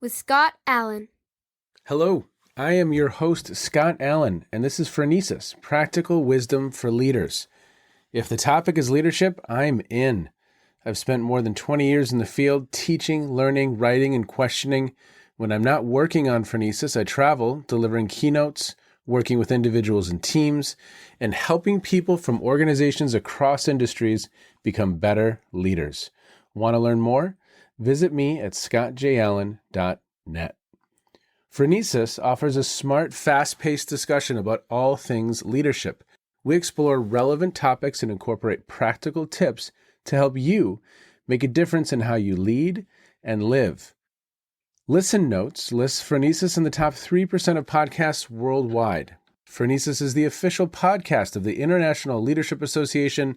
with Scott Allen. Hello, I am your host, Scott Allen, and this is Phronesis, Practical Wisdom for Leaders. If the topic is leadership, I'm in. I've spent more than 20 years in the field teaching, learning, writing, and questioning. When I'm not working on Phronesis, I travel, delivering keynotes, working with individuals and teams, and helping people from organizations across industries become better leaders. Want to learn more? Visit me at scottjallen.net. Phronesis offers a smart, fast-paced discussion about all things leadership. We explore relevant topics and incorporate practical tips to help you make a difference in how you lead and live. Listen Notes lists Phronesis in the top 3% of podcasts worldwide. Phronesis is the official podcast of the International Leadership Association.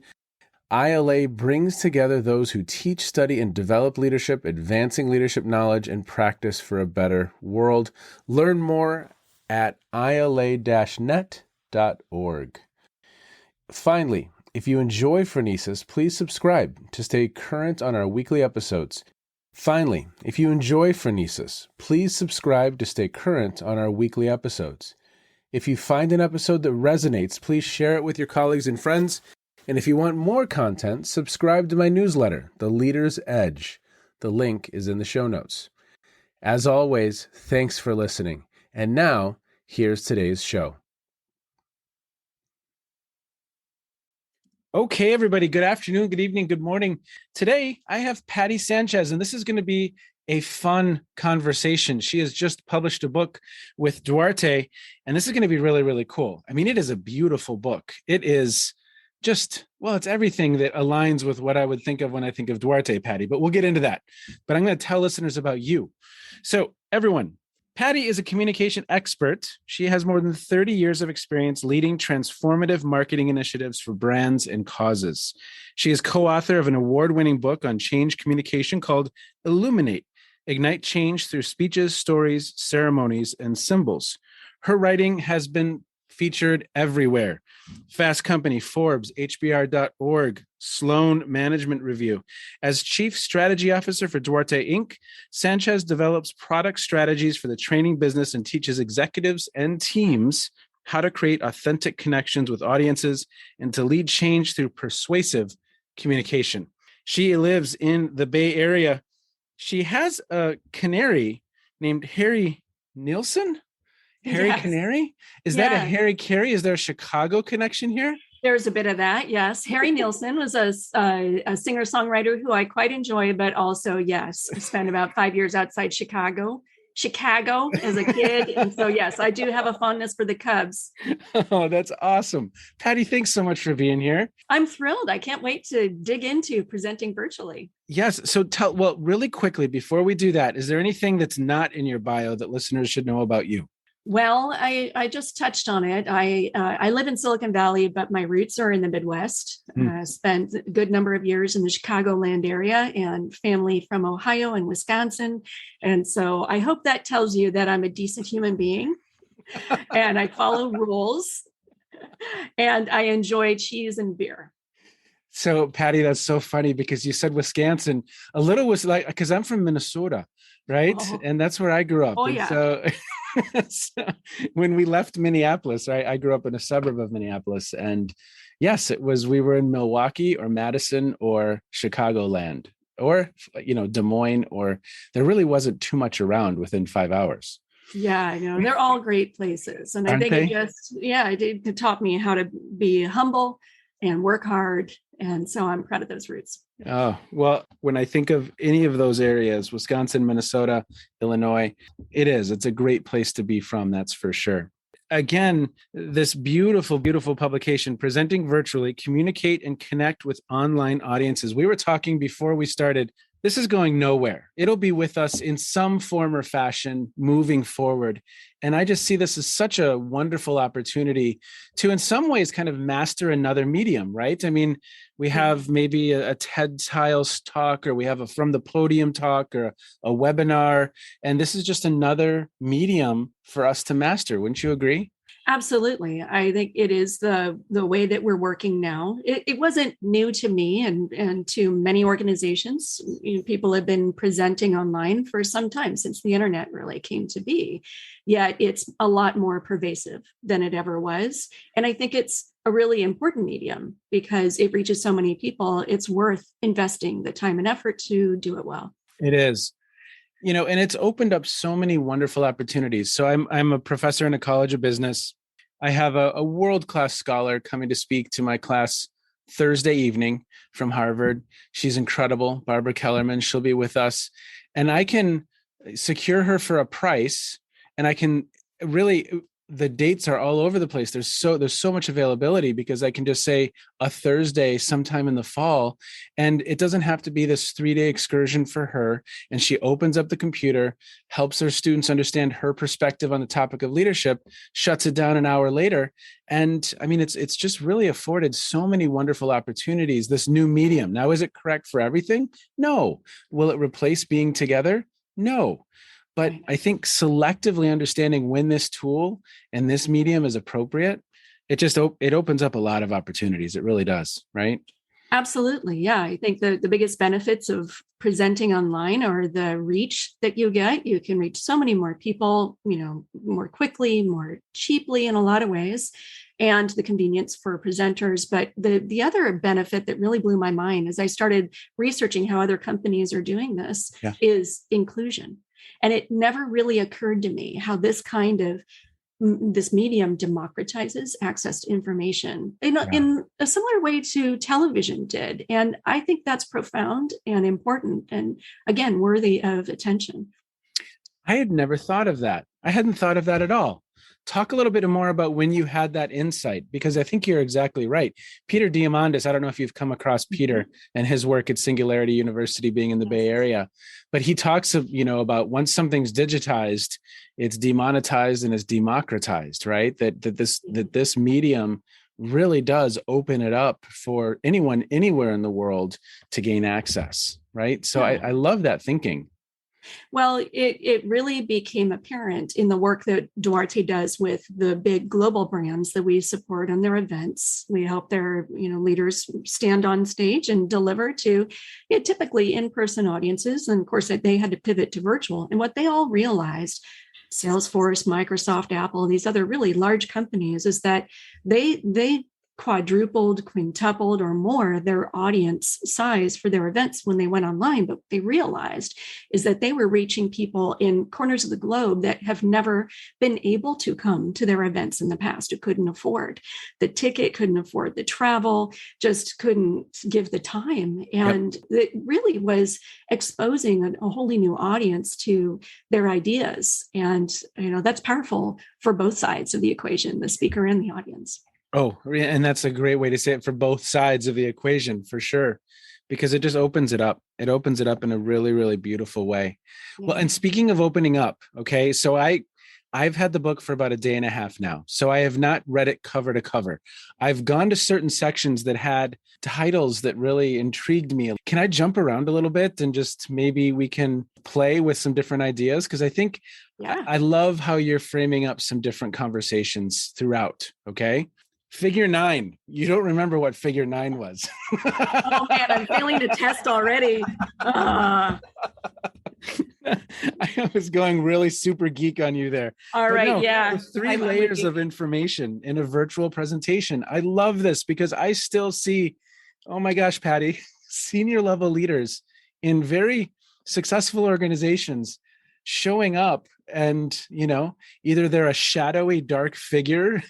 ILA brings together those who teach, study, and develop leadership, advancing leadership knowledge and practice for a better world. Learn more at ila-net.org. Finally, if you enjoy Phronesis, please subscribe to stay current on our weekly episodes. If you find an episode that resonates, please share it with your colleagues and friends. And if you want more content, subscribe to my newsletter, The Leader's Edge. The link is in the show notes. As always, thanks for listening. And now, here's today's show. Okay, everybody, good afternoon, good evening, good morning. Today, I have Patti Sanchez, and this is going to be a fun conversation. She has just published a book with Duarte, and this is going to be really, really cool. I mean, it is a beautiful book. It is just, well, it's everything that aligns with what I would think of when I think of Duarte, Patti, but we'll get into that. But I'm going to tell listeners about you. So everyone, Patti is a communication expert. She has more than 30 years of experience leading transformative marketing initiatives for brands and causes. She is co-author of an award-winning book on change communication called Illuminate, Ignite Change Through Speeches, Stories, Ceremonies, and Symbols. Her writing has been featured everywhere. Fast Company, Forbes, HBR.org, Sloan Management Review. As Chief Strategy Officer for Duarte Inc., Sanchez develops product strategies for the training business and teaches executives and teams how to create authentic connections with audiences and to lead change through persuasive communication. She lives in the Bay Area. She has a canary named Harry Nilsson. Harry Yes. Canary? Is that a Harry Carey? Is there a Chicago connection here? There's a bit of that, yes. Harry Nilsson was a singer-songwriter who I quite enjoy, but also, yes, spent about 5 years outside Chicago as a kid. And so, yes, I do have a fondness for the Cubs. Oh, that's awesome. Patti, thanks so much for being here. I'm thrilled. I can't wait to dig into presenting virtually. Yes. So really quickly, before we do that, is there anything that's not in your bio that listeners should know about you? Well, I just touched on it. I live in Silicon Valley, but my roots are in the Midwest. Spent a good number of years in the Chicagoland area and family from Ohio and Wisconsin. And so I hope that tells you that I'm a decent human being and I follow rules and I enjoy cheese and beer. So, Patti, that's so funny because you said Wisconsin. A little was like, because I'm from Minnesota, right? Oh. And that's where I grew up. Oh, and yeah. So when we left Minneapolis, right, I grew up in a suburb of Minneapolis. And yes, we were in Milwaukee or Madison or Chicagoland or, Des Moines, or there really wasn't too much around within 5 hours. Yeah, they're all great places. And I think it taught me how to be humble and work hard. And so I'm proud of those roots. Oh, well, when I think of any of those areas, Wisconsin, Minnesota, Illinois, it's a great place to be from. That's for sure. Again, this beautiful, beautiful publication, Presenting Virtually, Communicate and Connect with Online Audiences. We were talking before we started. This is going nowhere. It'll be with us in some form or fashion moving forward. And I just see this as such a wonderful opportunity to, in some ways, kind of master another medium, right? I mean, we have maybe a TED Tiles talk, or we have a From the Podium talk, or a webinar. And this is just another medium for us to master. Wouldn't you agree? Absolutely. I think it is the way that we're working now. It wasn't new to me and to many organizations. People have been presenting online for some time since the internet really came to be. Yet it's a lot more pervasive than it ever was. And I think it's a really important medium because it reaches so many people. It's worth investing the time and effort to do it well. It is. And it's opened up so many wonderful opportunities. So I'm a professor in a college of business. I have a world-class scholar coming to speak to my class Thursday evening from Harvard. She's incredible, Barbara Kellerman. She'll be with us, and I can secure her for a price, and I can really, the dates are all over the place. There's so much availability because I can just say a Thursday sometime in the fall, and it doesn't have to be this 3-day excursion for her. And she opens up the computer, helps her students understand her perspective on the topic of leadership, shuts it down an hour later. And I mean, it's just really afforded so many wonderful opportunities, this new medium. Now, is it correct for everything? No. Will it replace being together? No. But I think selectively understanding when this tool and this medium is appropriate, it opens up a lot of opportunities. It really does, right? Absolutely. Yeah. I think the biggest benefits of presenting online are the reach that you get. You can reach so many more people, more quickly, more cheaply in a lot of ways, and the convenience for presenters. But the other benefit that really blew my mind as I started researching how other companies are doing this is inclusion. And it never really occurred to me how this medium democratizes access to information in a similar way to television did. And I think that's profound and important and, again, worthy of attention. I had never thought of that. I hadn't thought of that at all. Talk a little bit more about when you had that insight, because I think you're exactly right. Peter Diamandis, I don't know if you've come across Peter and his work at Singularity University being in the Bay Area, but he talks about once something's digitized, it's demonetized and it's democratized, right? That this medium really does open it up for anyone anywhere in the world to gain access, right? So I love that thinking. Well, it really became apparent in the work that Duarte does with the big global brands that we support on their events. We help their leaders stand on stage and deliver to typically in-person audiences. And of course, they had to pivot to virtual. And what they all realized, Salesforce, Microsoft, Apple, these other really large companies, is that they quadrupled, quintupled, or more their audience size for their events when they went online. But they realized is that they were reaching people in corners of the globe that have never been able to come to their events in the past, who couldn't afford the ticket, couldn't afford the travel, just couldn't give the time. And it really was exposing a wholly new audience to their ideas. And, that's powerful for both sides of the equation, the speaker and the audience. Oh, and that's a great way to say it, for both sides of the equation, for sure, because it just opens it up. It opens it up in a really, really beautiful way. Yeah. Well, and speaking of opening up, okay, so I've had the book for about a day and a half now, so I have not read it cover to cover. I've gone to certain sections that had titles that really intrigued me. Can I jump around a little bit and just maybe we can play with some different ideas? Because I think I love how you're framing up some different conversations throughout, okay? Figure 9. You don't remember what figure 9 was. Oh man, I'm failing the test already. I was going really super geek on you there. All right, the 3 layers of information in a virtual presentation. I love this because I still see, oh my gosh, Patti, senior level leaders in very successful organizations showing up and, either they're a shadowy dark figure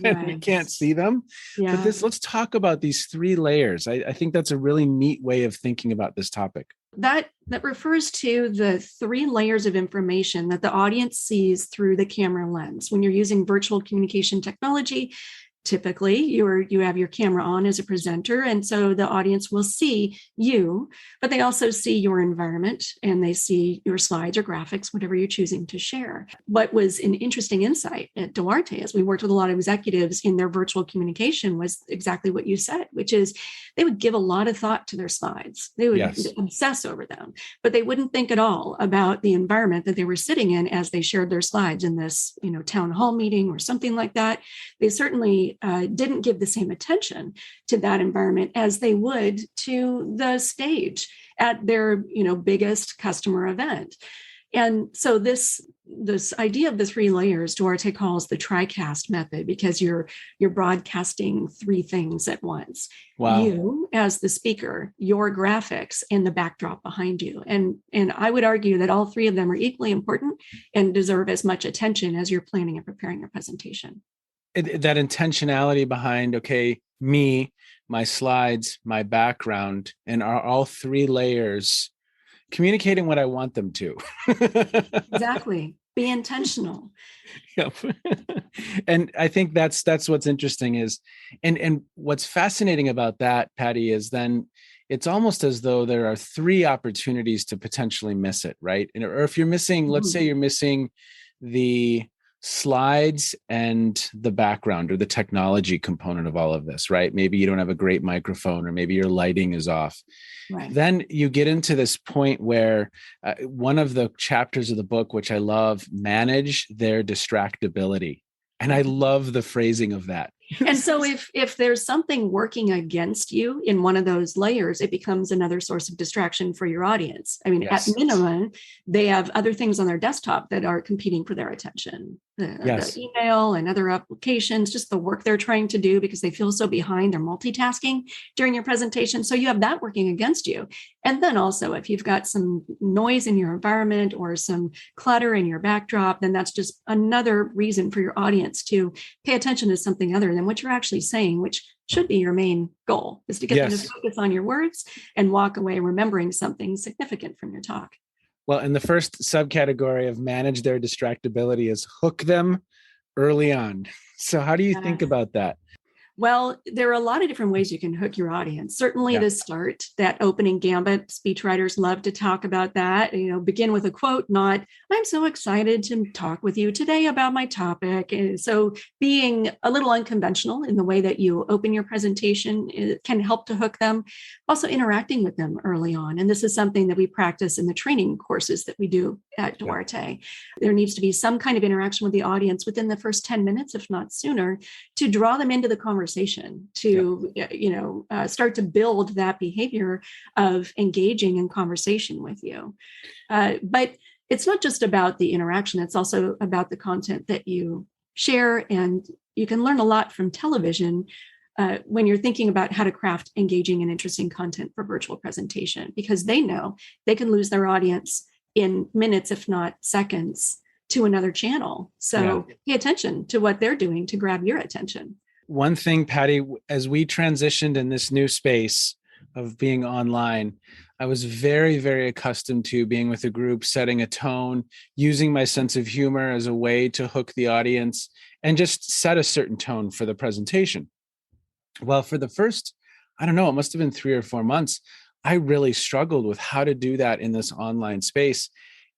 and we can't see them. Yeah. But let's talk about these 3 layers. I think that's a really neat way of thinking about this topic. That refers to the 3 layers of information that the audience sees through the camera lens. When you're using virtual communication technology, typically you have your camera on as a presenter, and so the audience will see you, but they also see your environment and they see your slides or graphics, whatever you're choosing to share. What was an interesting insight at Duarte, as we worked with a lot of executives in their virtual communication, was exactly what you said, which is they would give a lot of thought to their slides. They would obsess over them, but they wouldn't think at all about the environment that they were sitting in as they shared their slides in this, town hall meeting or something like that. They certainly didn't give the same attention to that environment as they would to the stage at their biggest customer event. And so this idea of the three layers, Duarte calls the TriCast method, because you're broadcasting three things at once. Wow. You as the speaker, your graphics, and the backdrop behind you. And I would argue that all three of them are equally important and deserve as much attention as you're planning and preparing your presentation. That intentionality behind, me, my slides, my background, and are all three layers communicating what I want them to. Exactly. Be intentional. Yep. And I think that's what's interesting is, and what's fascinating about that, Patti, is then it's almost as though there are three opportunities to potentially miss it, right? Or if you're missing, let's say you're missing the slides and the background or the technology component of all of this, right? Maybe you don't have a great microphone, or maybe your lighting is off. Right. Then you get into this point where one of the chapters of the book, which I love, manage their distractibility. And I love the phrasing of that. And so if there's something working against you in one of those layers, it becomes another source of distraction for your audience. I mean, at minimum, they have other things on their desktop that are competing for their attention. The email and other applications, just the work they're trying to do because they feel so behind. They're multitasking during your presentation. So you have that working against you. And then also, if you've got some noise in your environment or some clutter in your backdrop, then that's just another reason for your audience to pay attention to something other than what you're actually saying, which should be your main goal, is to get them to focus on your words and walk away remembering something significant from your talk. Well, and the first subcategory of manage their distractibility is hook them early on. So how do you think about that? Well, there are a lot of different ways you can hook your audience. Certainly to start, that opening gambit, speechwriters love to talk about that. Begin with a quote, not, I'm so excited to talk with you today about my topic. And so being a little unconventional in the way that you open your presentation can help to hook them. Also interacting with them early on. And this is something that we practice in the training courses that we do at Duarte. There needs to be some kind of interaction with the audience within the first 10 minutes, if not sooner, to draw them into the conversation, to start to build that behavior of engaging in conversation with you. But it's not just about the interaction, it's also about the content that you share. And you can learn a lot from television when you're thinking about how to craft engaging and interesting content for virtual presentation, because they know they can lose their audience in minutes, if not seconds, to another channel. So pay attention to what they're doing to grab your attention. One thing, Patti, as we transitioned in this new space of being online, I was very, very accustomed to being with a group, setting a tone, using my sense of humor as a way to hook the audience and just set a certain tone for the presentation. Well, for the first, it must have been 3 or 4 months, I really struggled with how to do that in this online space.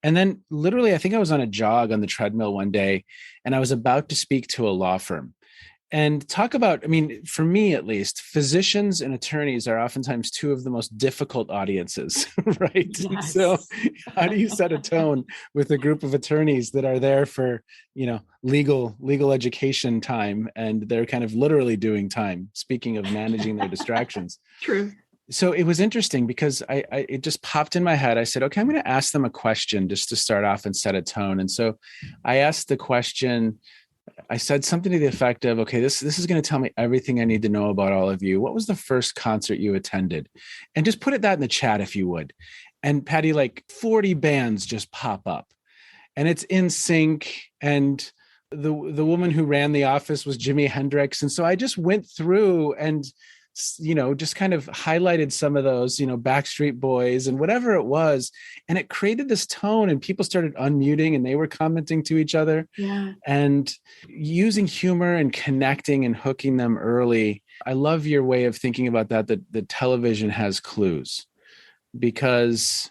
And then literally, I think I was on a jog on the treadmill one day, and I was about to speak to a law firm. And talk about, for me at least, physicians and attorneys are oftentimes two of the most difficult audiences, right? Yes. So how do you set a tone with a group of attorneys that are there for, legal education time, and they're kind of literally doing time, speaking of managing their distractions? True. So it was interesting because it just popped in my head. I said, okay, I'm going to ask them a question just to start off and set a tone. And so I asked the question, I said something to the effect of, okay, this is going to tell me everything I need to know about all of you. What was the first concert you attended? And just put that in the chat if you would. And Patti, like 40 bands just pop up, and it's in sync. And the woman who ran the office was Jimi Hendrix. And so I just went through and just kind of highlighted some of those, Backstreet Boys and whatever it was. And it created this tone, and people started unmuting and they were commenting to each other. Yeah. And using humor and connecting and hooking them early. I love your way of thinking about that the television has clues, because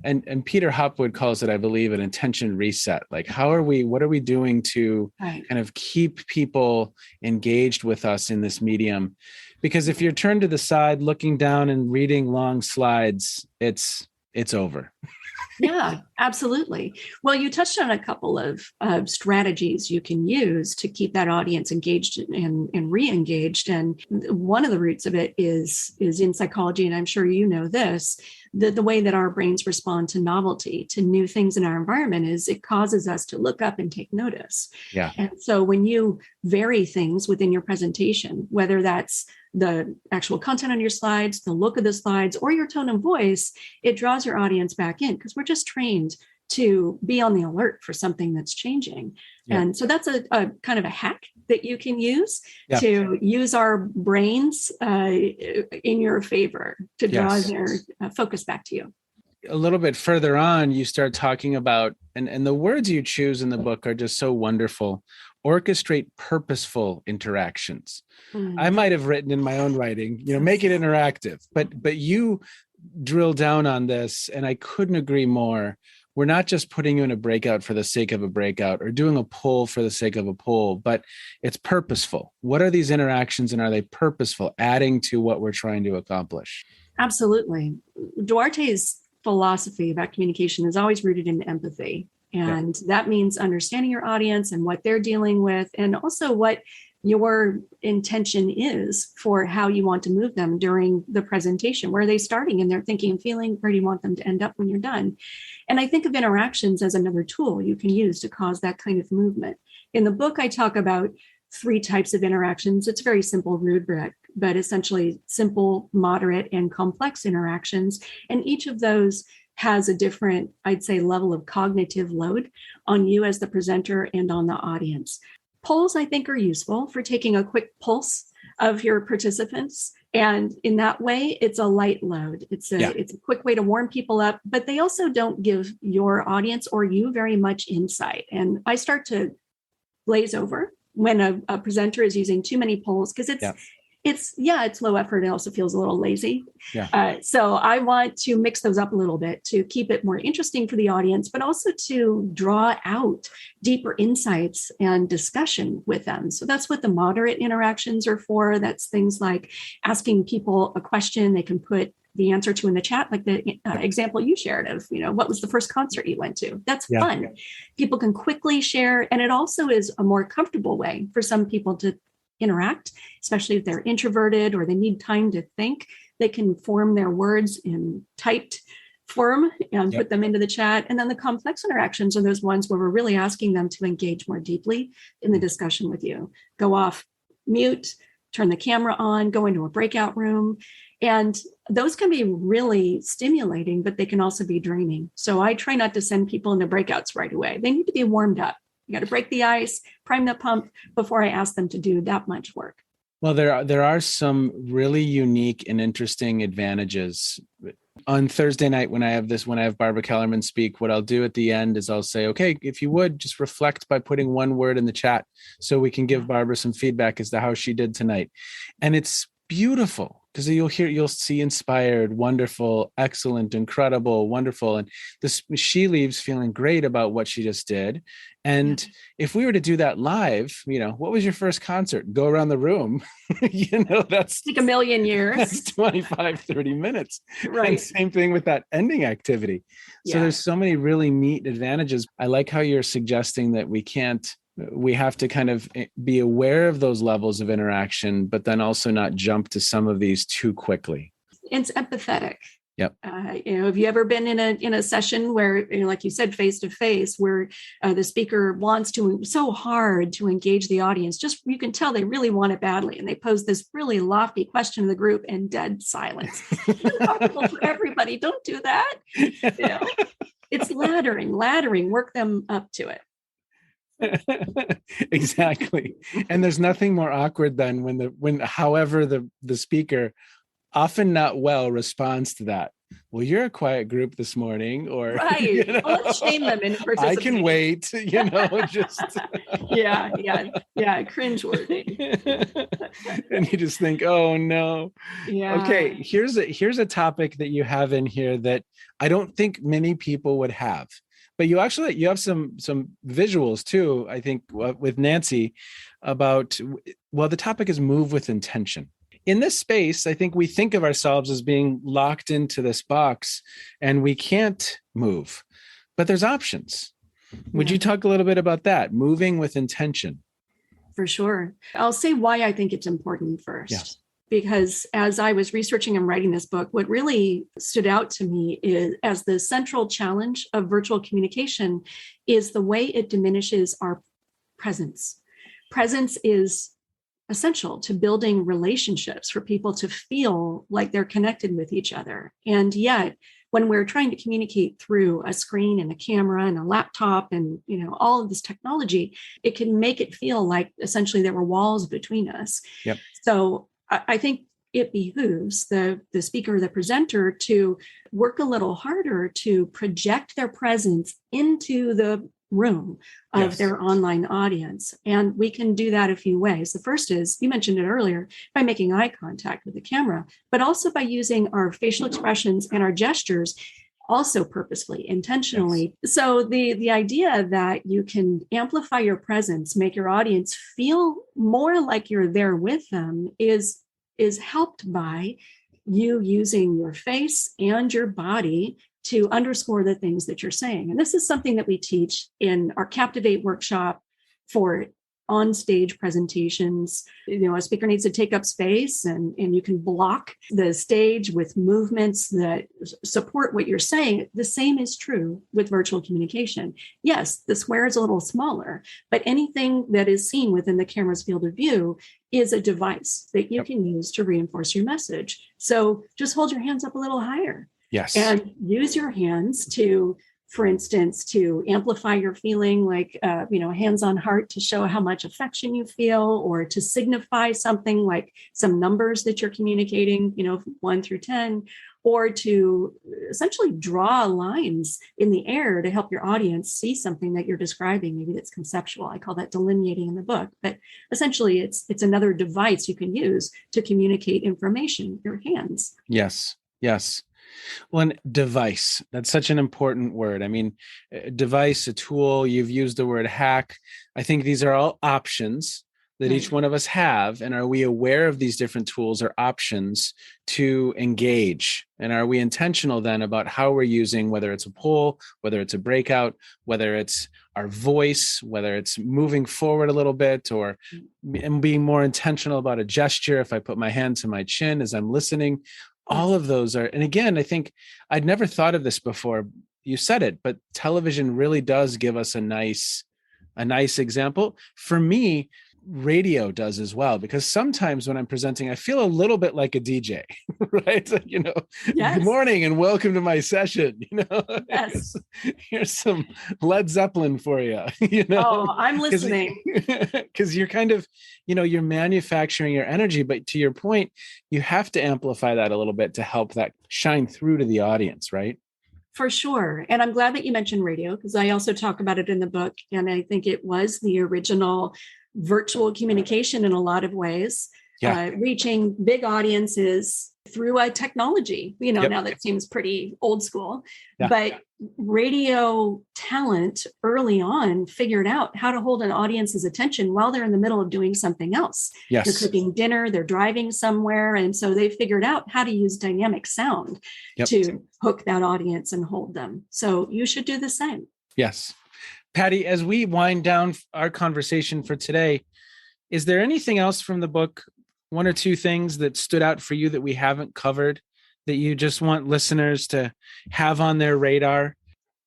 and Peter Hopwood calls it, I believe, an attention reset. Like, what are we doing to kind of keep people engaged with us in this medium? Because if you're turned to the side, looking down and reading long slides, it's over. Yeah, absolutely. Well, you touched on a couple of strategies you can use to keep that audience engaged and re-engaged. And one of the roots of it is in psychology, and I'm sure you know this, the way that our brains respond to novelty, to new things in our environment, is it causes us to look up and take notice. Yeah. And so when you vary things within your presentation, whether that's the actual content on your slides, the look of the slides, or your tone of voice, it draws your audience back in, because we're just trained to be on the alert for something that's changing. Yeah. And so that's a kind of a hack that you can use to use our brains in your favor to draw their focus back to you. A little bit further on, you start talking about, and the words you choose in the book are just so wonderful: orchestrate purposeful interactions. I might have written in my own writing, make it interactive, but you drill down on this, and I couldn't agree more. We're not just putting you in a breakout for the sake of a breakout or doing a poll for the sake of a poll, but it's purposeful. What are these interactions, and are they purposeful, adding to what we're trying to accomplish? Absolutely. Duarte's philosophy about communication is always rooted in empathy. And that means understanding your audience and what they're dealing with, and also what your intention is for how you want to move them during the presentation. Where are they starting in their thinking and feeling? Where do you want them to end up when you're done? And I think of interactions as another tool you can use to cause that kind of movement. In the book, I talk about 3 types of interactions. It's a very simple rubric, but essentially simple, moderate, and complex interactions. And each of those has a different, I'd say, level of cognitive load on you as the presenter and on the audience. Polls, I think, are useful for taking a quick pulse of your participants. And in that way, it's a light load. It's a quick way to warm people up, but they also don't give your audience or you very much insight. And I start to glaze over when a presenter is using too many polls, because it's low effort. It also feels a little lazy. So I want to mix those up a little bit to keep it more interesting for the audience, but also to draw out deeper insights and discussion with them. So that's what the moderate interactions are for. That's things like asking people a question they can put the answer to in the chat, like the example you shared of, what was the first concert you went to? That's fun. People can quickly share. And it also is a more comfortable way for some people to interact, especially if they're introverted or they need time to think. They can form their words in typed form and put them into the chat. And then the complex interactions are those ones where we're really asking them to engage more deeply in the discussion with you. Go off mute, turn the camera on, go into a breakout room. And those can be really stimulating, but they can also be draining. So I try not to send people into breakouts right away. They need to be warmed up. You got to break the ice, prime the pump before I ask them to do that much work. Well, there are some really unique and interesting advantages. On Thursday night, when I have Barbara Kellerman speak, what I'll do at the end is I'll say, okay, if you would just reflect by putting one word in the chat so we can give Barbara some feedback as to how she did tonight. And it's beautiful, because you'll see inspired, wonderful, excellent, incredible, wonderful. And she leaves feeling great about what she just did. And if we were to do that live, what was your first concert? Go around the room, that's like a million years. That's 25, 30 minutes. Right. And same thing with that ending activity. So there's so many really neat advantages. I like how you're suggesting that we have to kind of be aware of those levels of interaction, but then also not jump to some of these too quickly. It's empathetic. Yep. Have you ever been in a session where, like you said, face to face, where the speaker wants to so hard to engage the audience? Just, you can tell they really want it badly, and they pose this really lofty question to the group, and dead silence. It's uncomfortable for everybody. Don't do that. It's laddering. Work them up to it. Exactly. And there's nothing more awkward than when however the speaker, often not well, responds to that. Well, you're a quiet group this morning, or Right. Well, let's shame them into I can participating. wait, just Yeah. Cringeworthy. and you just think, oh no. Yeah. Okay, here's a topic that you have in here that I don't think many people would have. But you have some visuals too, I think, with Nancy about, well, the topic is move with intention. In this space, I think we think of ourselves as being locked into this box and we can't move, but there's options. Would you talk a little bit about that, moving with intention? For sure. I'll say why I think it's important first. Yeah. Because as I was researching and writing this book, what really stood out to me is, as the central challenge of virtual communication, is the way it diminishes our presence. Presence is essential to building relationships, for people to feel like they're connected with each other. And yet, when we're trying to communicate through a screen and a camera and a laptop and all of this technology, it can make it feel like essentially there were walls between us. Yep. So I think it behooves the speaker or the presenter to work a little harder to project their presence into the room of their online audience. And we can do that a few ways. The first is, you mentioned it earlier, by making eye contact with the camera, but also by using our facial expressions and our gestures, also purposefully, intentionally. Yes. So the idea that you can amplify your presence, make your audience feel more like you're there with them is helped by you using your face and your body to underscore the things that you're saying. And this is something that we teach in our Captivate workshop for on-stage presentations. A speaker needs to take up space, and you can block the stage with movements that support what you're saying. The same is true with virtual communication. Yes, the square is a little smaller, but anything that is seen within the camera's field of view is a device that you can use to reinforce your message. So just hold your hands up a little higher. Yes. And use your hands to, for instance, to amplify your feeling, like, hands on heart to show how much affection you feel, or to signify something like some numbers that you're communicating, 1 through 10, or to essentially draw lines in the air to help your audience see something that you're describing. Maybe that's conceptual. I call that delineating in the book, but essentially it's another device you can use to communicate information, your hands. Yes. Yes. Well, device, that's such an important word. I mean, device, a tool, you've used the word hack. I think these are all options that each one of us have. And are we aware of these different tools or options to engage? And are we intentional then about how we're using, whether it's a poll, whether it's a breakout, whether it's our voice, whether it's moving forward a little bit, and being more intentional about a gesture. If I put my hand to my chin as I'm listening, all of those are, and again, I think I'd never thought of this before. You said it, but television really does give us a nice example. For me, radio does as well, because sometimes when I'm presenting, I feel a little bit like a DJ, right? Good morning and welcome to my session. Yes. Here's some Led Zeppelin for you. Oh, I'm listening. Because you're kind of, you're manufacturing your energy, but to your point, you have to amplify that a little bit to help that shine through to the audience, right? For sure. And I'm glad that you mentioned radio, because I also talk about it in the book. And I think it was the original virtual communication in a lot of ways, reaching big audiences through a technology, now that seems pretty old school, but radio talent early on figured out how to hold an audience's attention while they're in the middle of doing something else. Yes. They're cooking dinner, they're driving somewhere. And so they figured out how to use dynamic sound to hook that audience and hold them. So you should do the same. Yes. Patti, as we wind down our conversation for today, is there anything else from the book, one or two things that stood out for you that we haven't covered, that you just want listeners to have on their radar?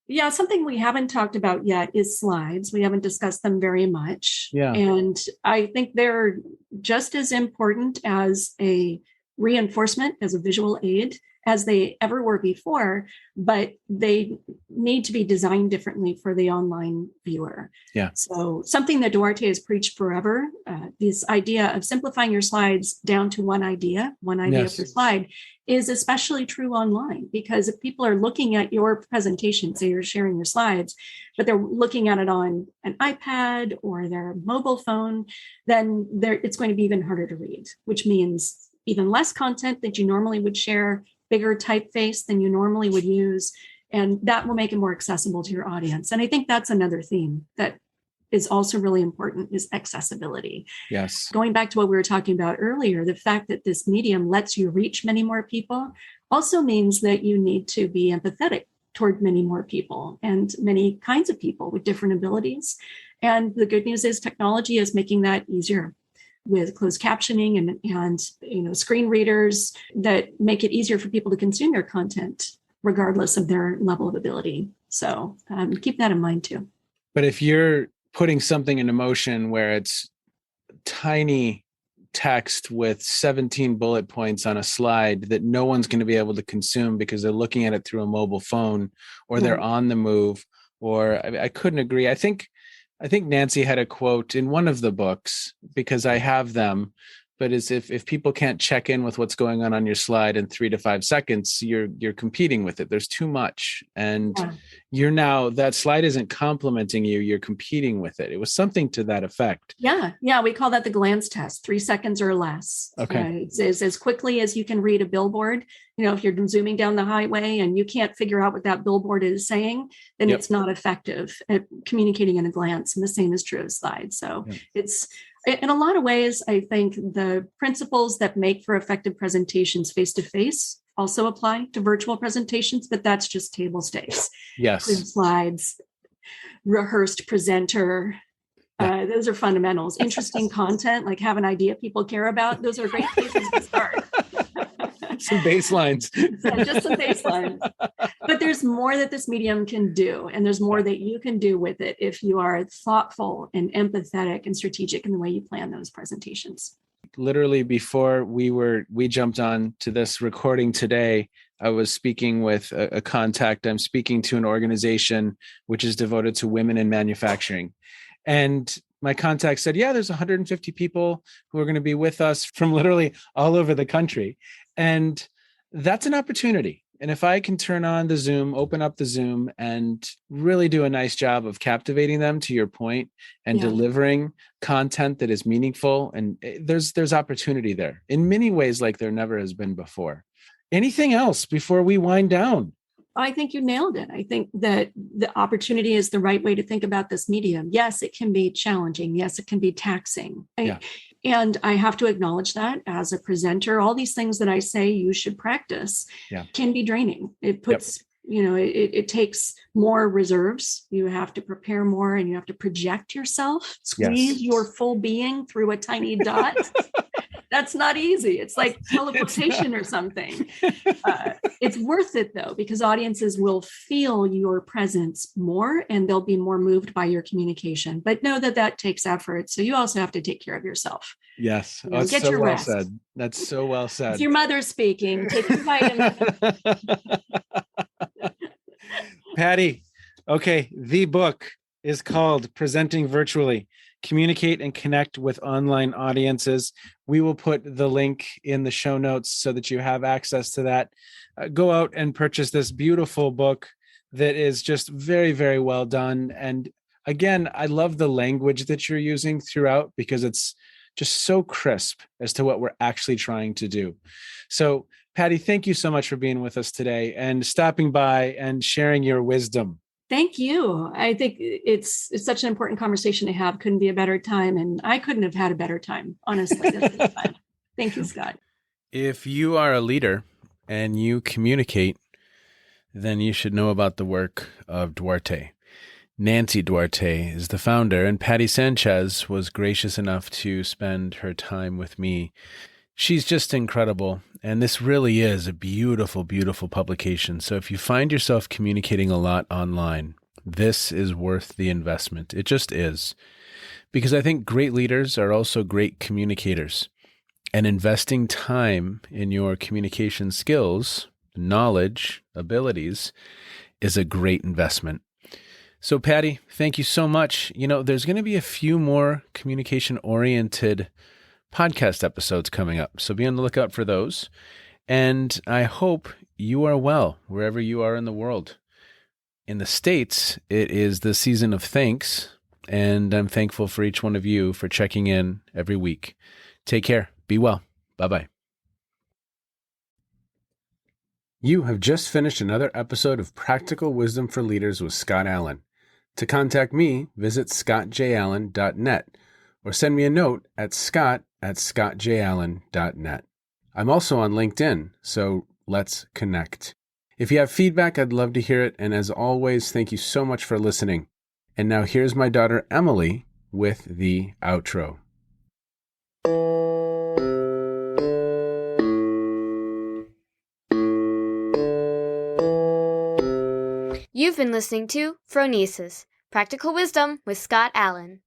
Yeah, something we haven't talked about yet is slides. We haven't discussed them very much. Yeah. And I think they're just as important as a reinforcement, as a visual aid, as they ever were before, but they need to be designed differently for the online viewer. Yeah. So something that Duarte has preached forever, this idea of simplifying your slides down to one idea Yes. per slide, is especially true online, because if people are looking at your presentation, say you're sharing your slides, but they're looking at it on an iPad or their mobile phone, then it's going to be even harder to read, which means even less content that you normally would share, bigger typeface than you normally would use, and that will make it more accessible to your audience. And I think that's another theme that is also really important, is accessibility. Yes. Going back to what we were talking about earlier, the fact that this medium lets you reach many more people also means that you need to be empathetic toward many more people and many kinds of people with different abilities. And the good news is technology is making that easier with closed captioning and screen readers that make it easier for people to consume your content regardless of their level of ability. So keep that in mind too. But if you're putting something into motion where it's tiny text with 17 bullet points on a slide that no one's going to be able to consume because they're looking at it through a mobile phone or they're on the move, or I couldn't agree. I think Nancy had a quote in one of the books, because I have them, but is if people can't check in with what's going on your slide in 3 to 5 seconds, you're competing with it. There's too much. And that slide isn't complimenting you, you're competing with it. It was something to that effect. Yeah. We call that the glance test, 3 seconds or less. Okay. It's as quickly as you can read a billboard. If you're zooming down the highway and you can't figure out what that billboard is saying, then it's not effective at communicating in a glance. And the same is true of slides. So it's, in a lot of ways, I think the principles that make for effective presentations face-to-face also apply to virtual presentations, but that's just table stakes. Yes. Clear slides, rehearsed presenter. Those are fundamentals. Interesting content, like have an idea people care about. Those are great places to start. Some baselines. Just some baselines. But there's more that this medium can do, and there's more that you can do with it if you are thoughtful and empathetic and strategic in the way you plan those presentations. Literally before we jumped on to this recording today, I was speaking with a contact. I'm speaking to an organization which is devoted to women in manufacturing. And my contact said, there's 150 people who are going to be with us from literally all over the country. And that's an opportunity. And if I can turn on the Zoom, open up the Zoom and really do a nice job of captivating them, to your point, and delivering content that is meaningful, and there's opportunity there in many ways like there never has been before. Anything else before we wind down? I think you nailed it. I think that the opportunity is the right way to think about this medium. Yes, it can be challenging. Yes, it can be taxing. And I have to acknowledge that as a presenter, all these things that I say you should practice can be draining. It puts, it takes more reserves. You have to prepare more and you have to project yourself, squeeze your full being through a tiny dot. That's not easy. It's like teleportation or something. It's worth it though, because audiences will feel your presence more and they'll be more moved by your communication. But know that takes effort. So you also have to take care of yourself. Yes. Get your rest. Said. That's so well said. It's your mother speaking. Take your vitamin. Patti, okay. The book is called Presenting Virtually: Communicate and Connect with Online Audiences. We will put the link in the show notes so that you have access to that. Go out and purchase this beautiful book that is just very, very well done. And again, I love the language that you're using throughout, because it's just so crisp as to what we're actually trying to do. So, Patti, thank you so much for being with us today and stopping by and sharing your wisdom. Thank you. I think it's such an important conversation to have. Couldn't be a better time. And I couldn't have had a better time, honestly. This was fun. Thank you, Scott. If you are a leader and you communicate, then you should know about the work of Duarte. Nancy Duarte is the founder, and Patti Sanchez was gracious enough to spend her time with me. She's just incredible. And this really is a beautiful, beautiful publication. So if you find yourself communicating a lot online, this is worth the investment. It just is. Because I think great leaders are also great communicators. And investing time in your communication skills knowledge, abilities is a great investment. So Patti, thank you so much. There's going to be a few more communication-oriented podcast episodes coming up, so be on the lookout for those. And I hope you are well wherever you are in the world. In the States, it is the season of thanks, and I'm thankful for each one of you for checking in every week. Take care. Be well. Bye-bye. You have just finished another episode of Practical Wisdom for Leaders with Scott Allen. To contact me, visit scottjallen.net or send me a note at scott@scottjallen.net. I'm also on LinkedIn, so let's connect. If you have feedback, I'd love to hear it. And as always, thank you so much for listening. And now here's my daughter, Emily, with the outro. You've been listening to Phronesis, Practical Wisdom with Scott Allen.